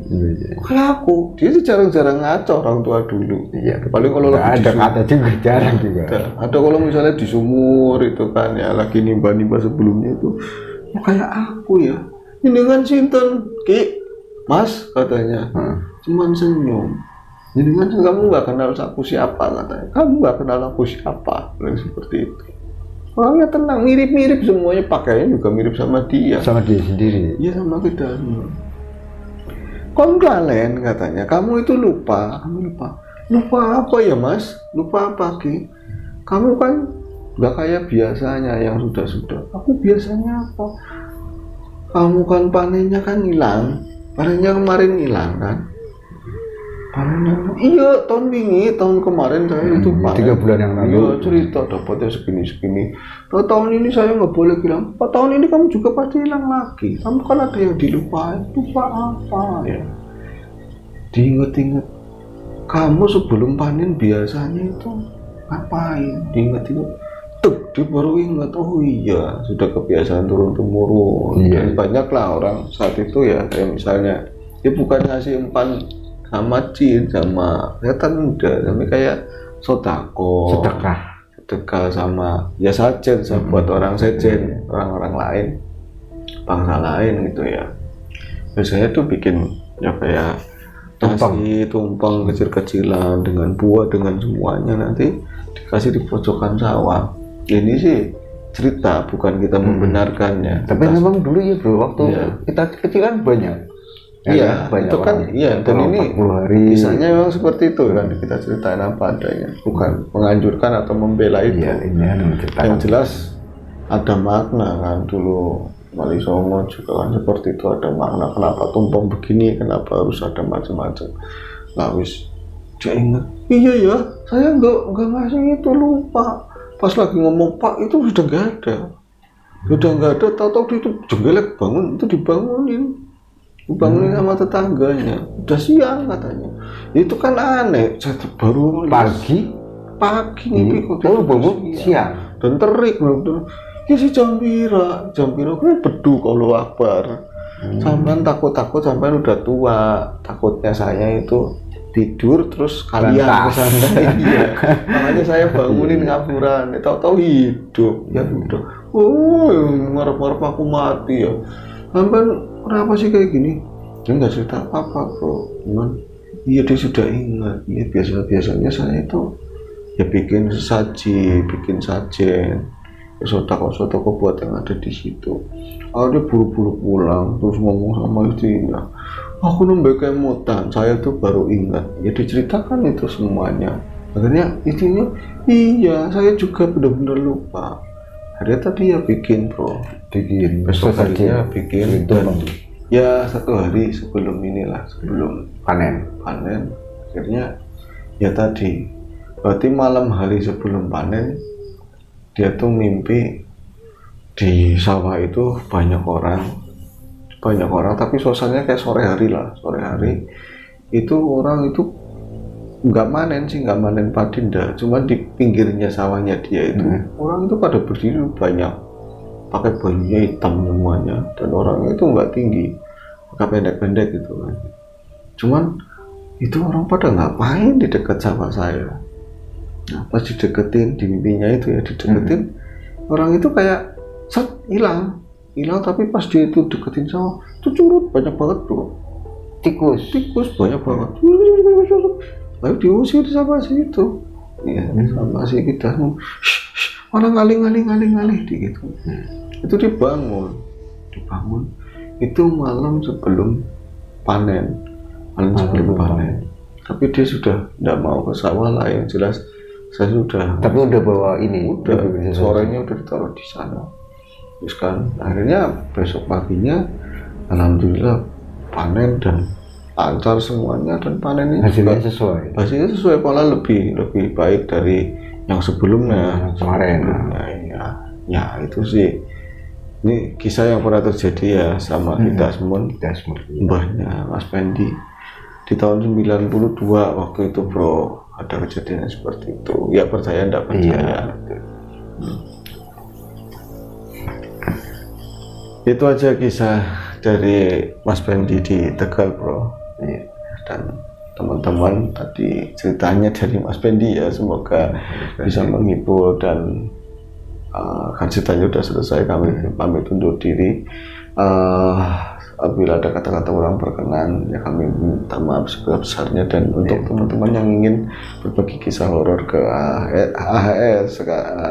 Kayak aku, dia itu jarang-jarang ngaco orang tua dulu. Iya, paling kalau lagi ada kata juga jarang juga. Ada kalau misalnya di sumur itu kan ya, lagi nimba sebelumnya itu, kayak aku ya. Ini kan sinten, Ki, Mas katanya, cuman senyum. Jadi kan kamu nggak kenal aku siapa katanya, kamu nggak kenal aku siapa, seperti itu. Orangnya tenang, mirip-mirip semuanya, pakaiannya juga mirip sama dia sendiri. Iya, sama kita. Kalian katanya, kamu itu lupa apa ya Mas? Lupa apa Ki? Kamu kan nggak kayak biasanya yang sudah. Aku biasanya apa? Kamu kan panennya kan hilang, panennya kemarin hilang kan? Iya, tahun kemarin saya itu panen. 3 bulan yang lalu. Iya, cerita dapatnya segini. Tahun ini saya nggak boleh hilang. Tahun ini kamu juga pasti hilang lagi. Kamu kan ada yang dilupain. Lupa apa ya? Diinget-inget. Kamu sebelum panen biasanya itu ngapain? Diinget-inget. Dia baru ingat. Oh iya, sudah kebiasaan turun-temurun. Iya. Dan banyaklah orang saat itu ya, kayak misalnya dia bukan ngasih umpan sama jin sama setan muda, tapi kayak sedekah sama ya sajen buat orang sejen, orang-orang lain, bangsa lain gitu ya. Biasanya tuh bikin ya kayak nasi tumpeng kecil-kecilan dengan buah dengan semuanya, nanti dikasih di pojokan sawah. Ini sih cerita, bukan kita membenarkannya. Tapi memang dulu ya bro, waktu kita kecil kan banyak. Iya, itu kan, iya, dan ini kisahnya memang seperti itu kan, kita ceritain apa adanya, bukan menganjurkan atau membela itu. Iya, yang jelas ada makna kan dulu. Wali Songo juga kan seperti itu, ada makna kenapa tumpeng begini, kenapa harus ada macam-macam. Nah wis dia ingat, iya ya saya nggak ngasih itu, lupa. Pas lagi ngomong Pak itu sudah nggak ada, tahu-tahu dia itu jenggelek bangun, itu dibangunin sama tetangganya, udah siang katanya. Itu kan aneh, saya baru Pagi mimpi kok bangun siang dan terik bener. Ya si jam pira kan bedu kalau akbar. Sampean takut sampean udah tua, takutnya saya itu tidur terus kalian kesana. Iya, makanya saya bangunin ngaburan, tahu-tahu hidup. Ya udah, ngarep-ngarep aku mati ya. Sampean kenapa sih kayak gini? Dia nggak cerita apa bro, cuman iya dia sudah ingat. Ya biasanya saya itu ya bikin saji, bikin sajen, soto buat yang ada di situ. Dia buru-buru pulang terus ngomong sama istrinya, aku nembek kemutan, saya tuh baru ingat. Ya diceritakan itu semuanya. Akhirnya istrinya, iya saya juga benar-benar lupa. Akhirnya tadi ya bikin bro, besok harinya bikin dan ya 1 hari sebelum inilah, sebelum panen. Akhirnya ya tadi berarti malam hari sebelum panen dia tuh mimpi di sawah itu banyak orang tapi suasananya kayak sore hari itu orang itu nggak manen padi ndak, cuma di pinggirnya sawahnya dia itu orang itu pada berdiri banyak, pakai bajunya hitam semuanya, dan orangnya itu nggak tinggi, pakai pendek-pendek gitu kan. Cuman itu orang pada ngapain di dekat sawah saya. Nah, pas dideketin di mimpinya itu ya dideketin, orang itu kayak hilang, tapi pas dia itu deketin sawah itu curut banyak banget bro, tikus banyak banget, lalu diusir sama si itu, ya sama si kita, orang ngalih gitu. Itu dibangun itu malam sebelum panen, tapi dia sudah tidak mau ke sawah lah, yang jelas saya sudah. Tapi udah bawa ini, sorenya udah ditaruh di sana. Terus kan akhirnya besok paginya alhamdulillah panen dan lancar semuanya, dan panennya hasilnya sesuai, malah lebih baik dari yang sebelumnya. Kemarin. Ya itu sih. Ini kisah yang pernah terjadi ya sama kita semua. Mbahnya Mas Pendi di tahun 92 waktu itu bro, ada kejadian seperti itu. Ya percaya enggak percaya. Itu aja kisah dari Mas Pendi di Tegal bro. Dan teman-teman tadi ceritanya dari Mas Pendi ya, semoga bisa menghibur. Dan kan ceritanya sudah selesai, kami pamit undur diri. Apabila ada kata-kata kurang berkenan ya kami minta maaf sebesar-besarnya. Dan untuk teman-teman yang ingin berbagi kisah horor ke AHS,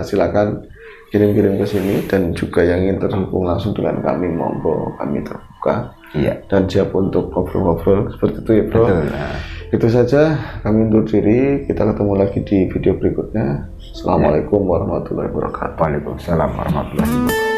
silakan kirim-kirim ke sini, dan juga yang ingin terhubung langsung dengan kami, monggo, kami terbuka dan siap untuk ngobrol-ngobrol seperti itu ya bro. Itu saja, kami undur diri, kita ketemu lagi di video berikutnya. Assalamualaikum warahmatullahi wabarakatuh. Waalaikumsalam warahmatullahi wabarakatuh.